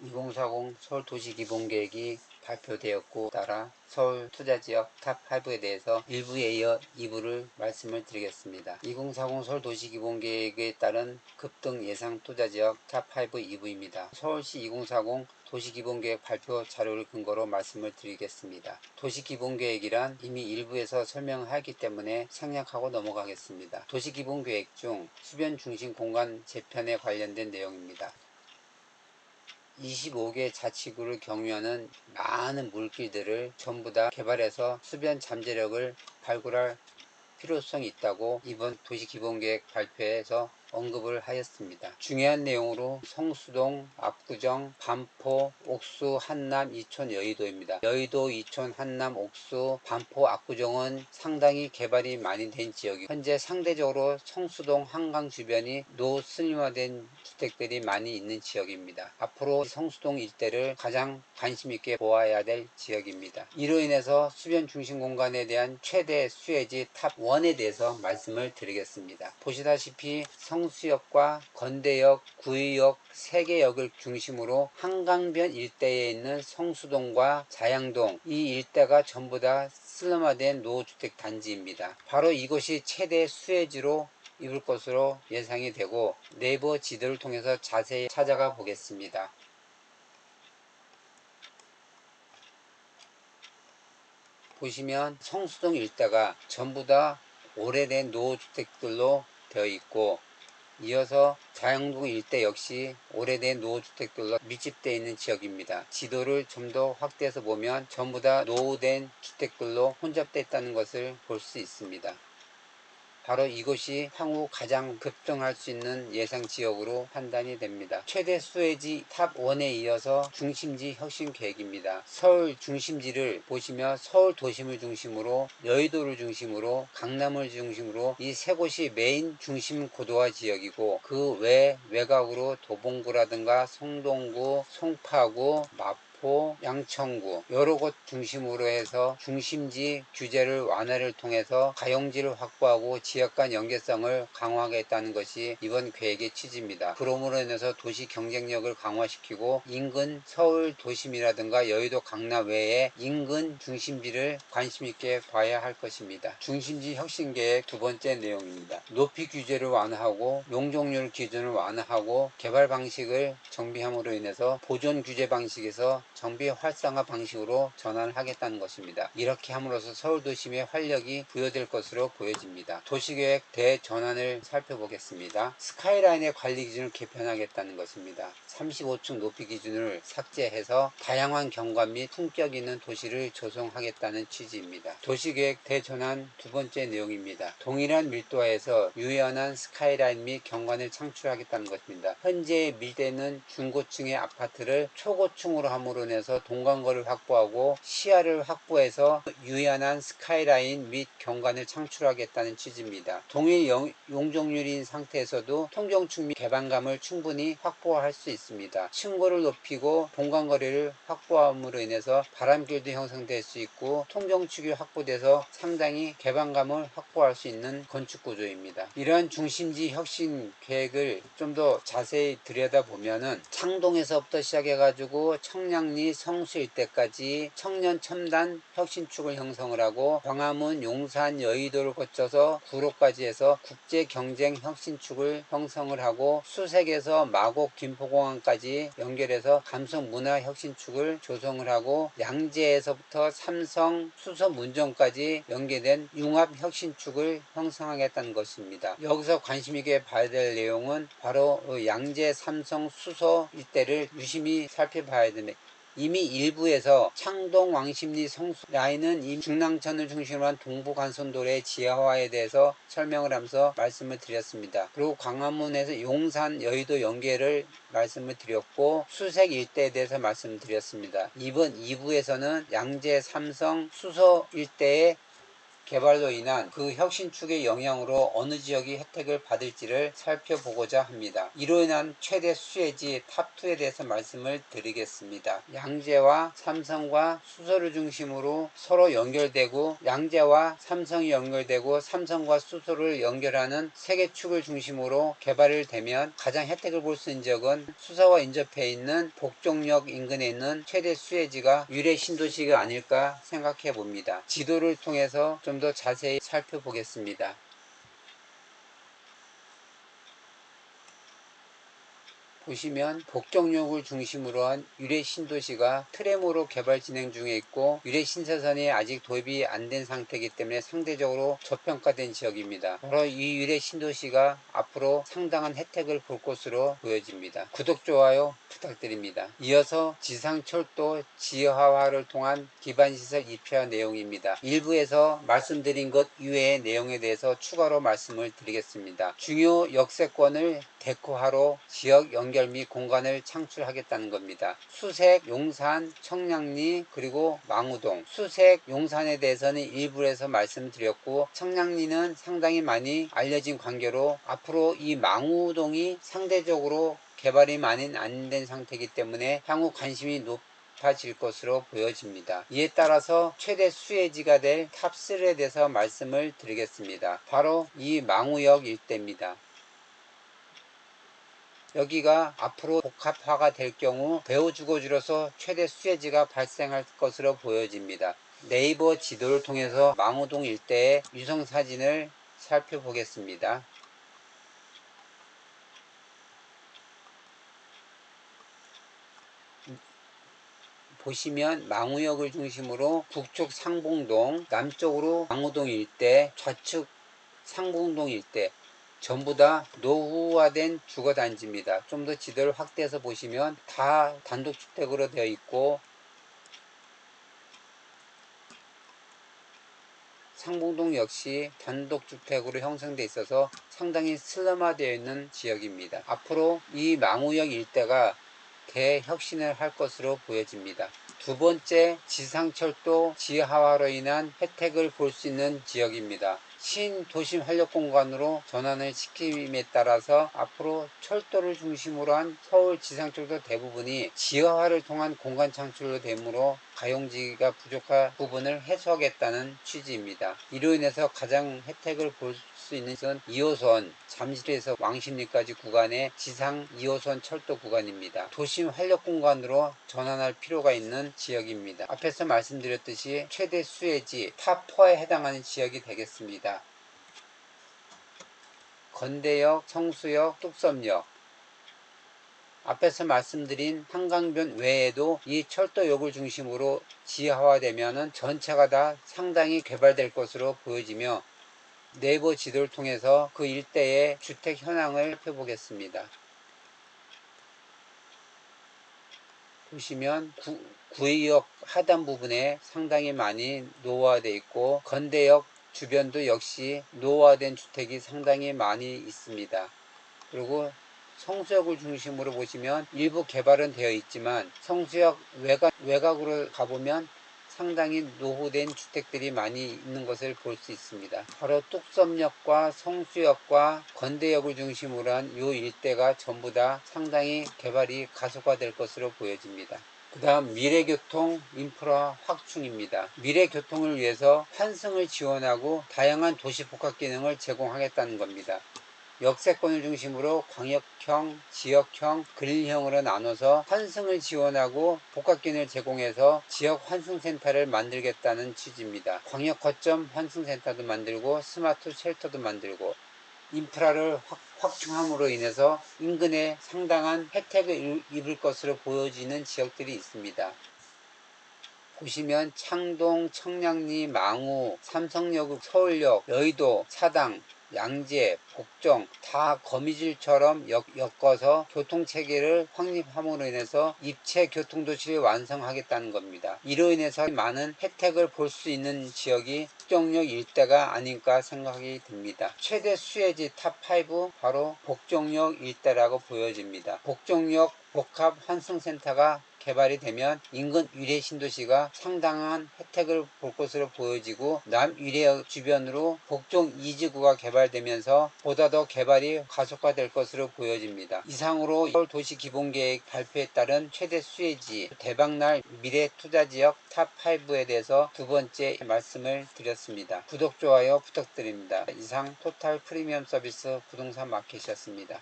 2040 서울도시기본계획이 발표되었고 따라 서울투자지역 탑5에 대해서 1부에 이어 2부를 말씀을 드리겠습니다. 2040 서울도시기본계획에 따른 급등 예상 투자지역 탑5 2부입니다. 서울시 2040 도시기본계획 발표 자료를 근거로 말씀을 드리겠습니다. 도시기본계획이란 이미 일부에서 설명하기 때문에 생략하고 넘어가겠습니다. 도시기본계획 중 수변 중심 공간 재편에 관련된 내용입니다. 25개 자치구를 경유하는 많은 물길들을 전부 다 개발해서 수변 잠재력을 발굴할 필요성이 있다고 이번 도시기본계획 발표에서 언급을 하였습니다. 중요한 내용으로 성수동, 압구정, 반포, 옥수, 한남, 이촌, 여의도입니다. 여의도, 이촌, 한남, 옥수, 반포, 압구정은 상당히 개발이 많이 된 지역이 현재 상대적으로 성수동, 한강 주변이 노슬림화된 주택들이 많이 있는 지역입니다. 앞으로 성수동 일대를 가장 관심 있게 보아야 될 지역입니다. 이로 인해서 수변 중심 공간에 대한 최대 수혜지 탑1에 대해서 말씀을 드리겠습니다. 보시다시피 성수역과 건대역, 구의역 3개역을 중심으로 한강변 일대에 있는 성수동과 자양동 이 일대가 전부 다 슬럼화된 노후주택 단지입니다. 바로 이곳이 최대 수혜지로 입을 것으로 예상이 되고 네이버 지도를 통해서 자세히 찾아가 보겠습니다. 보시면 성수동 일대가 전부 다 오래된 노후주택들로 되어 있고 이어서 자양동 일대 역시 오래된 노후주택들로 밀집되어 있는 지역입니다. 지도를 좀 더 확대해서 보면 전부 다 노후된 주택들로 혼잡되어 있다는 것을 볼 수 있습니다. 바로 이곳이 향후 가장 급등할 수 있는 예상 지역으로 판단이 됩니다. 최대 수혜지 탑1에 이어서 중심지 혁신 계획입니다. 서울 중심지를 보시면 서울 도심을 중심으로 여의도를 중심으로 강남을 중심으로 이 세 곳이 메인 중심 고도화 지역이고 그 외 외곽으로 도봉구라든가 성동구, 송파구, 마포, 양천구 여러 곳 중심으로 해서 중심지 규제를 완화를 통해서 가용지를 확보하고 지역 간 연계성을 강화하겠다는 것이 이번 계획의 취지입니다. 그러므로 인해서 도시 경쟁력을 강화시키고 인근 서울 도심이라든가 여의도 강남 외에 인근 중심지를 관심 있게 봐야 할 것입니다. 중심지 혁신 계획 두 번째 내용입니다. 높이 규제를 완화하고 용적률 기준을 완화하고 개발 방식을 정비함으로 인해서 보존 규제 방식에서 정비 활성화 방식으로 전환하겠다는 것입니다. 이렇게 함으로써 서울도심의 활력이 부여될 것으로 보여집니다. 도시계획 대전환을 살펴보겠습니다. 스카이라인의 관리 기준을 개편하겠다는 것입니다. 35층 높이 기준을 삭제해서 다양한 경관 및 품격 있는 도시를 조성하겠다는 취지입니다. 도시계획 대전환 두 번째 내용입니다. 동일한 밀도하에서 유연한 스카이라인 및 경관을 창출하겠다는 것입니다. 현재 밀대는 중고층의 아파트를 초고층으로 함으로 인해서 동간거를 확보하고 시야를 확보해서 유연한 스카이라인 및 경관을 창출하겠다는 취지입니다. 동일 용적률인 상태에서도 통경축 및 개방감을 충분히 확보할 수 있습니다. 층고를 높이고 동간거리를 확보함으로 인해서 바람길도 형성될 수 있고 통경축이 확보돼서 상당히 개방감을 확보할 수 있는 건축 구조입니다. 이러한 중심지 혁신 계획을 좀 더 자세히 들여다보면은 창동에서부터 시작해가지고 청량리 성수 일대까지 청년 첨단 혁신축을 형성을 하고 광화문, 용산, 여의도를 거쳐서 구로까지 해서 국제 경쟁 혁신축을 형성을 하고 수색에서 마곡, 김포공항까지 연결해서 감성 문화 혁신축을 조성을 하고 양재에서부터 삼성, 수서 문정까지 연계된 융합 혁신축을 형성하겠다는 것입니다. 여기서 관심 있게 봐야 될 내용은 바로 양재, 삼성, 수서 일대를 유심히 살펴봐야 됩니다. 이미 일부에서 창동, 왕십리, 성수 라인은 이미 중랑천을 중심으로 한 동부간선도로의 지하화에 대해서 설명을 하면서 말씀을 드렸습니다. 그리고 광화문에서 용산, 여의도 연계를 말씀을 드렸고 수색 일대에 대해서 말씀드렸습니다. 이번 2부에서는 양재, 삼성, 수서 일대의 개발로 인한 그 혁신축의 영향으로 어느 지역이 혜택을 받을지를 살펴보고자 합니다. 이로 인한 최대 수혜지 탑2에 대해서 말씀을 드리겠습니다. 양재와 삼성과 수서를 중심으로 서로 연결되고, 양재와 삼성이 연결되고 삼성과 수서를 연결하는 세 개 축을 중심으로 개발을 되면 가장 혜택을 볼 수 있는 지역은 수서와 인접해 있는 복종역 인근에 있는 최대 수혜지가 유래 신도시가 아닐까 생각해 봅니다. 지도를 통해서 좀 더 자세히 살펴보겠습니다. 보시면 복정역을 중심으로 한 유래 신도시가 트램으로 개발 진행 중에 있고, 유래 신사선이 아직 도입이 안 된 상태이기 때문에 상대적으로 저평가된 지역입니다. 바로 이 유래 신도시가 앞으로 상당한 혜택을 볼 것으로 보여집니다. 구독, 좋아요 부탁드립니다. 이어서 지상철도 지하화를 통한 기반시설 입혀 내용입니다. 일부에서 말씀드린 것 이외의 내용에 대해서 추가로 말씀을 드리겠습니다. 중요 역세권을 데코화로 지역 연결 및 공간을 창출하겠다는 겁니다. 수색, 용산, 청량리, 그리고 망우동. 수색, 용산에 대해서는 일부에서 말씀드렸고, 청량리는 상당히 많이 알려진 관계로 앞으로 이 망우동이 상대적으로 개발이 많이 안 된 상태이기 때문에 향후 관심이 높아질 것으로 보여집니다. 이에 따라서 최대 수혜지가 될 탑3에 대해서 말씀을 드리겠습니다. 바로 이 망우역 일대입니다. 여기가 앞으로 복합화가 될 경우 배후주거지로서 최대 수혜지가 발생할 것으로 보여집니다. 네이버 지도를 통해서 망우동 일대의 위성사진을 살펴보겠습니다. 보시면 망우역을 중심으로 북쪽 상봉동, 남쪽으로 망우동 일대, 좌측 상봉동 일대, 전부 다 노후화된 주거단지입니다. 좀 더 지도를 확대해서 보시면 다 단독주택으로 되어 있고, 상봉동 역시 단독주택으로 형성되어 있어서 상당히 슬럼화되어 있는 지역입니다. 앞으로 이 망우역 일대가 대혁신을 할 것으로 보여집니다. 두 번째, 지상철도 지하화로 인한 혜택을 볼 수 있는 지역입니다. 신도심 활력공간으로 전환을 시킴에 따라서 앞으로 철도를 중심으로 한 서울 지상철도 대부분이 지하화를 통한 공간 창출로 되므로 가용지가 부족한 부분을 해소하겠다는 취지입니다. 이로 인해서 가장 혜택을 볼 수 있는 것은 2호선 잠실에서 왕십리까지 구간의 지상 2호선 철도 구간입니다. 도심 활력 공간으로 전환할 필요가 있는 지역입니다. 앞에서 말씀드렸듯이 최대 수혜지 탑4에 해당하는 지역이 되겠습니다. 건대역, 성수역, 뚝섬역. 앞에서 말씀드린 한강변 외에도 이 철도역을 중심으로 지하화되면 전체가 다 상당히 개발될 것으로 보여지며, 네이버 지도를 통해서 그 일대의 주택 현황을 살펴보겠습니다. 보시면 구의역 하단 부분에 상당히 많이 노후화되어 있고, 건대역 주변도 역시 노후화된 주택이 상당히 많이 있습니다. 그리고 성수역을 중심으로 보시면 일부 개발은 되어 있지만 성수역 외곽으로 가보면 상당히 노후된 주택들이 많이 있는 것을 볼 수 있습니다. 바로 뚝섬역과 성수역과 건대역을 중심으로 한 이 일대가 전부 다 상당히 개발이 가속화될 것으로 보여집니다. 그 다음 미래교통 인프라 확충입니다. 미래교통을 위해서 환승을 지원하고 다양한 도시 복합 기능을 제공하겠다는 겁니다. 역세권을 중심으로 광역형, 지역형, 근린형으로 나눠서 환승을 지원하고 복합기능을 제공해서 지역 환승센터를 만들겠다는 취지입니다. 광역 거점 환승센터도 만들고 스마트 쉘터도 만들고, 인프라를 확충함으로 인해서 인근에 상당한 혜택을 입을 것으로 보여지는 지역들이 있습니다. 보시면 창동, 청량리, 망우, 삼성역, 서울역, 여의도, 사당, 양재, 복정 다 거미줄처럼 엮어서 교통체계를 확립함으로 인해서 입체 교통도시를 완성하겠다는 겁니다. 이로 인해서 많은 혜택을 볼 수 있는 지역이 복정역 일대가 아닐까 생각이 듭니다. 최대 수혜지 탑5 바로 복정역 일대라고 보여집니다. 복정역 복합 환승센터가 개발이 되면 인근 위례 신도시가 상당한 혜택을 볼 것으로 보여지고 남위례 주변으로 복종 2지구가 개발되면서 보다 더 개발이 가속화될 것으로 보여집니다. 이상으로 서울 도시기본계획 발표에 따른 최대 수혜지 대박날 미래투자지역 탑5에 대해서 두 번째 말씀을 드렸습니다. 구독, 좋아요 부탁드립니다. 이상 토탈 프리미엄 서비스 부동산 마켓이었습니다.